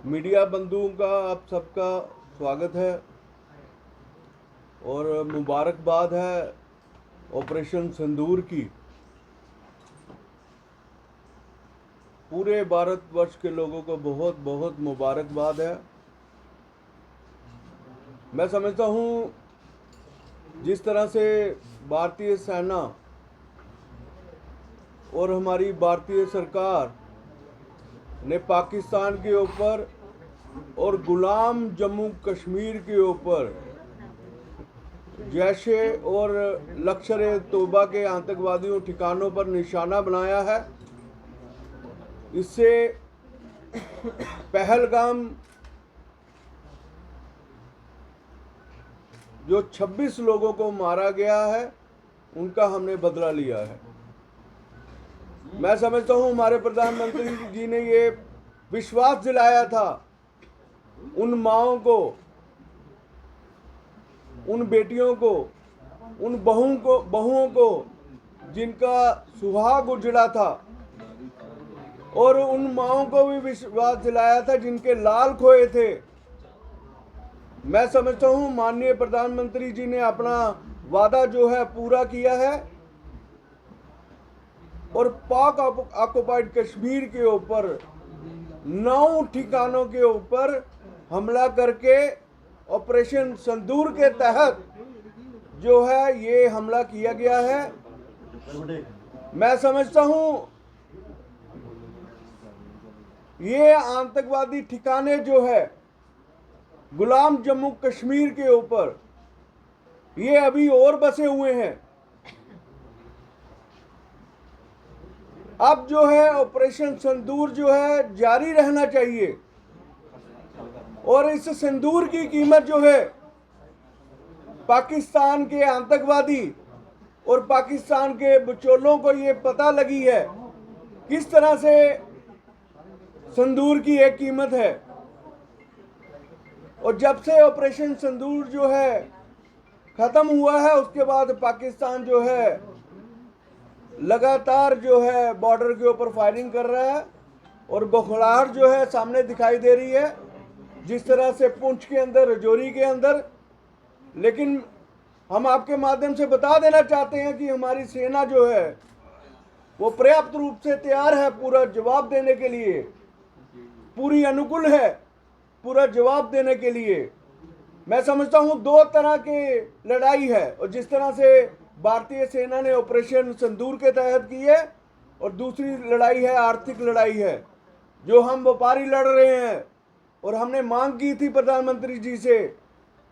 Media बंधुओं का आप सबका स्वागत है और मुबारकबाद है ऑपरेशन सिंदूर की। पूरे भारतवर्ष के लोगों को बहुत बहुत मुबारकबाद है। मैं समझता हूँ जिस तरह से भारतीय सेना और हमारी भारतीय सरकार ने पाकिस्तान के ऊपर और गुलाम जम्मू कश्मीर के ऊपर जैशे और लश्कर-ए-तौबा के आतंकवादियों ठिकानों पर निशाना बनाया है, इससे पहलगाम जो 26 लोगों को मारा गया है उनका हमने बदला लिया है। मैं समझता हूँ हमारे प्रधानमंत्री जी ने ये विश्वास दिलाया था उन माओं को, उन बेटियों को, उन बहुओं को जिनका सुहाग उजड़ा था, और उन माओं को भी विश्वास दिलाया था जिनके लाल खोए थे। मैं समझता हूँ माननीय प्रधानमंत्री जी ने अपना वादा जो है पूरा किया है और पाक ऑक्युपाइड कश्मीर के ऊपर 9 ठिकानों के ऊपर हमला करके ऑपरेशन सिंदूर के तहत जो है ये हमला किया गया है। मैं समझता हूँ ये आतंकवादी ठिकाने जो है गुलाम जम्मू कश्मीर के ऊपर ये अभी और बसे हुए हैं। अब जो है ऑपरेशन सिंदूर जो है जारी रहना चाहिए और इस सिंदूर की कीमत जो है पाकिस्तान के आतंकवादी और पाकिस्तान के बिचौलों को ये पता लगी है किस तरह से सिंदूर की एक कीमत है। और जब से ऑपरेशन सिंदूर जो है खत्म हुआ है उसके बाद पाकिस्तान जो है लगातार जो है बॉर्डर के ऊपर फायरिंग कर रहा है और बौखलाहट जो है सामने दिखाई दे रही है, जिस तरह से पुंछ के अंदर, राजौरी के अंदर। लेकिन हम आपके माध्यम से बता देना चाहते हैं कि हमारी सेना जो है वो पर्याप्त रूप से तैयार है पूरा जवाब देने के लिए, पूरी अनुकूल है पूरा जवाब देने के लिए। मैं समझता हूँ 2 तरह की लड़ाई है और जिस तरह से भारतीय सेना ने ऑपरेशन सिंदूर के तहत की है और दूसरी लड़ाई है आर्थिक लड़ाई है जो हम व्यापारी लड़ रहे हैं। और हमने मांग की थी प्रधानमंत्री जी से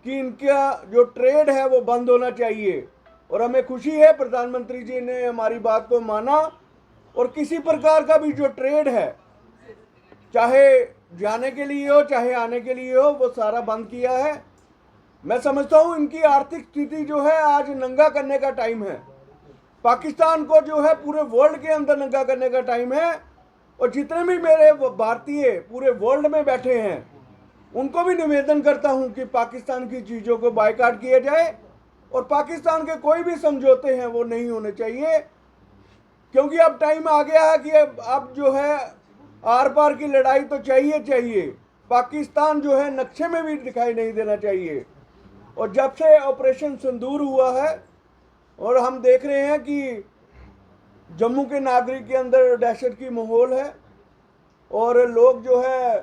कि इनका जो ट्रेड है वो बंद होना चाहिए और हमें खुशी है प्रधानमंत्री जी ने हमारी बात को माना और किसी प्रकार का भी जो ट्रेड है, चाहे जाने के लिए हो चाहे आने के लिए हो, वो सारा बंद किया है। मैं समझता हूँ इनकी आर्थिक स्थिति जो है आज नंगा करने का टाइम है। पाकिस्तान को जो है पूरे वर्ल्ड के अंदर नंगा करने का टाइम है और जितने भी मेरे भारतीय पूरे वर्ल्ड में बैठे हैं उनको भी निवेदन करता हूं कि पाकिस्तान की चीज़ों को बायकॉट किया जाए और पाकिस्तान के कोई भी समझौते हैं वो नहीं होने चाहिए, क्योंकि अब टाइम आ गया है कि अब जो है आर पार की लड़ाई तो चाहिए। पाकिस्तान जो है नक्शे में भी दिखाई नहीं देना चाहिए। और जब से ऑपरेशन सिंदूर हुआ है और हम देख रहे हैं कि जम्मू के नागरिक के अंदर दहशत की माहौल है और लोग जो है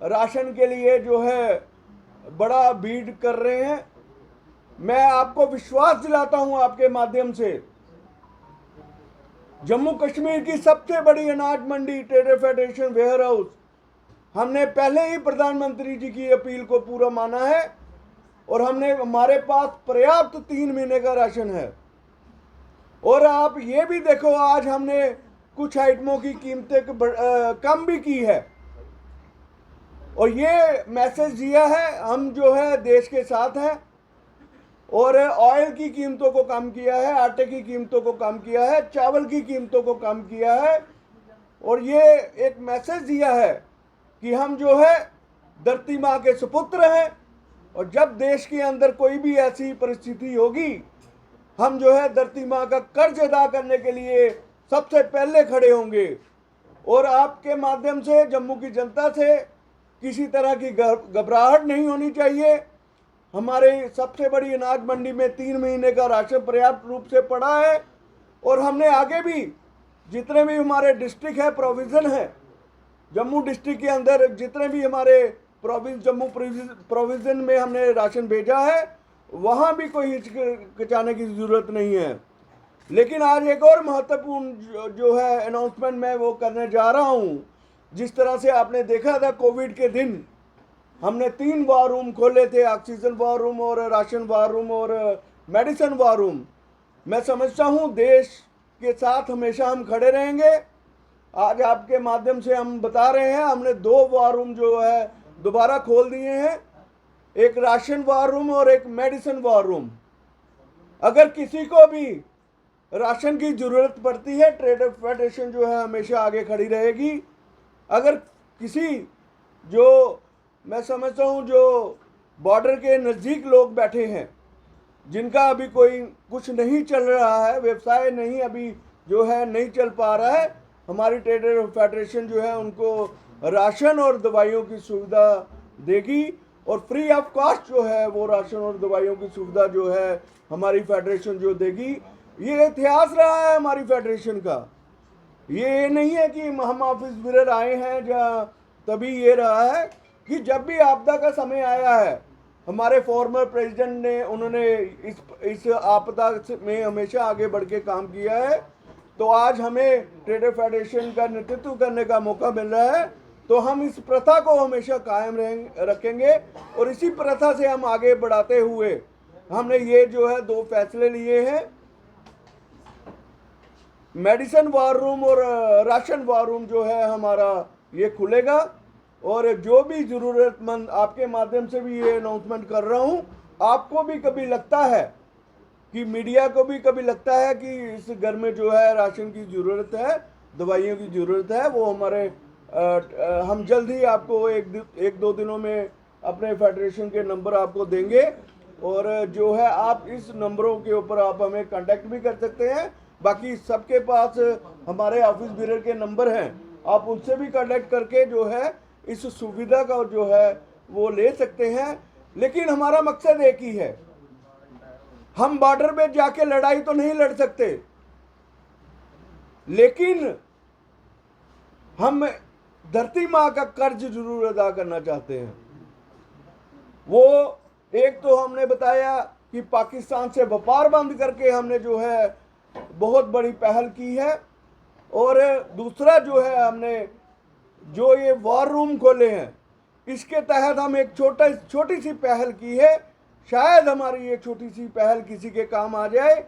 राशन के लिए जो है बड़ा भीड़ कर रहे हैं। मैं आपको विश्वास दिलाता हूं आपके माध्यम से, जम्मू कश्मीर की सबसे बड़ी अनाज मंडी ट्रेडर फेडरेशन वेयर हाउस, हमने पहले ही प्रधानमंत्री जी की अपील को पूरा माना है और हमारे पास पर्याप्त 3 महीने का राशन है। और आप ये भी देखो आज हमने कुछ आइटमों की कीमतें कम भी की है और ये मैसेज दिया है हम जो है देश के साथ हैं। और ऑयल की कीमतों को कम किया है, आटे की कीमतों को कम किया है, चावल की कीमतों को कम किया है और ये एक मैसेज दिया है कि हम जो है धरती माँ के सुपुत्र हैं, और जब देश के अंदर कोई भी ऐसी परिस्थिति होगी, हम जो है धरती माँ का कर्ज अदा करने के लिए सबसे पहले खड़े होंगे। और आपके माध्यम से जम्मू की जनता से किसी तरह की घबराहट नहीं होनी चाहिए। हमारे सबसे बड़ी अनाज मंडी में 3 महीने का राशन पर्याप्त रूप से पड़ा है, और हमने आगे भी जितने भी हमारे डिस्ट्रिक्ट है, प्रोविज़न है, जम्मू डिस्ट्रिक्ट के अंदर जितने भी हमारे जम्मू प्रोविज़न में हमने राशन भेजा है, वहाँ भी कोई हिचकिचाने की ज़रूरत नहीं है। लेकिन आज एक और महत्वपूर्ण जो है अनाउंसमेंट मैं वो करने जा रहा हूँ। जिस तरह से आपने देखा था कोविड के दिन हमने 3 वार रूम खोले थे, ऑक्सीजन वार रूम और राशन वार रूम और मेडिसिन वार रूम। मैं समझता हूँ देश के साथ हमेशा हम खड़े रहेंगे। आज आपके माध्यम से हम बता रहे हैं, हमने 2 वार रूम जो है दोबारा खोल दिए हैं, एक राशन वार रूम और एक मेडिसिन वार रूम। अगर किसी को भी राशन की ज़रूरत पड़ती है, ट्रेडर फेडरेशन जो है हमेशा आगे खड़ी रहेगी। अगर किसी जो मैं समझता हूँ जो बॉर्डर के नज़दीक लोग बैठे हैं, जिनका अभी कोई कुछ नहीं चल रहा है, व्यवसाय नहीं अभी जो है नहीं चल पा रहा है, हमारी ट्रेडर फेडरेशन जो है उनको राशन और दवाइयों की सुविधा देगी, और फ्री ऑफ कॉस्ट जो है वो राशन और दवाइयों की सुविधा जो है हमारी फेडरेशन जो देगी। ये इतिहास रहा है हमारी फेडरेशन का। ये नहीं है कि हम ऑफिस बिरर आए हैं जहाँ तभी ये रहा है कि जब भी आपदा का समय आया है, हमारे फॉर्मर प्रेसिडेंट ने उन्होंने इस आपदा में हमेशा आगे बढ़ के काम किया है। तो आज हमें ट्रेडर फेडरेशन का नेतृत्व करने का मौका मिल रहा है, तो हम इस प्रथा को हमेशा कायम रखेंगे, और इसी प्रथा से हम आगे बढ़ाते हुए हमने ये जो है 2 फैसले लिए हैं। मेडिसिन वार रूम और राशन वार रूम जो है हमारा ये खुलेगा, और जो भी ज़रूरतमंद, आपके माध्यम से भी ये अनाउंसमेंट कर रहा हूँ, आपको भी कभी लगता है कि मीडिया को भी कभी लगता है कि इस घर में जो है राशन की ज़रूरत है, दवाइयों की ज़रूरत है, वो हमारे हम जल्द ही आपको एक दो दिनों में अपने फेडरेशन के नंबर आपको देंगे, और जो है आप इस नंबरों के ऊपर आप हमें कांटेक्ट भी कर सकते हैं। बाकी सबके पास हमारे ऑफिस बिरर के नंबर हैं, आप उनसे भी कांटेक्ट करके जो है इस सुविधा का जो है वो ले सकते हैं। लेकिन हमारा मकसद एक ही है, हम बॉर्डर पे जाके लड़ाई तो नहीं लड़ सकते, लेकिन हम धरती माँ का कर्ज जरूर अदा करना चाहते हैं। वो एक तो हमने बताया कि पाकिस्तान से व्यापार बंद करके हमने जो है बहुत बड़ी पहल की है, और दूसरा जो है हमने जो ये वार रूम खोले हैं, इसके तहत हम एक छोटी सी पहल की है। शायद हमारी ये छोटी सी पहल किसी के काम आ जाए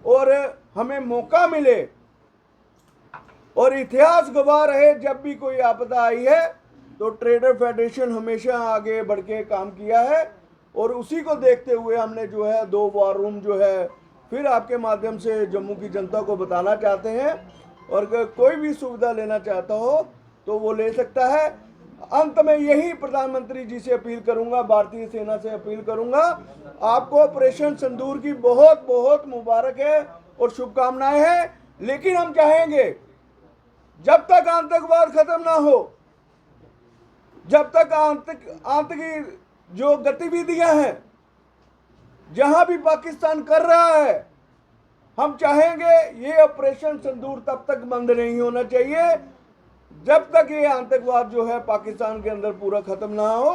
और हमें मौका मिले, और इतिहास गवाह रहे, जब भी कोई आपदा आई है तो ट्रेडर फेडरेशन हमेशा आगे बढ़ के काम किया है, और उसी को देखते हुए हमने जो है 2 वार रूम जो है फिर आपके माध्यम से जम्मू की जनता को बताना चाहते हैं। और अगर कोई भी सुविधा लेना चाहता हो तो वो ले सकता है। अंत में यही प्रधानमंत्री जी से अपील करूंगा, भारतीय सेना से अपील करूंगा, आपको ऑपरेशन सिंदूर की बहुत बहुत मुबारक है और शुभकामनाएं हैं। लेकिन हम चाहेंगे जब तक आतंकवाद खत्म ना हो, जब तक आतंकी जो गतिविधियां हैं जहां भी पाकिस्तान कर रहा है, हम चाहेंगे ये ऑपरेशन सिंदूर तब तक बंद नहीं होना चाहिए जब तक ये आतंकवाद जो है पाकिस्तान के अंदर पूरा खत्म ना हो।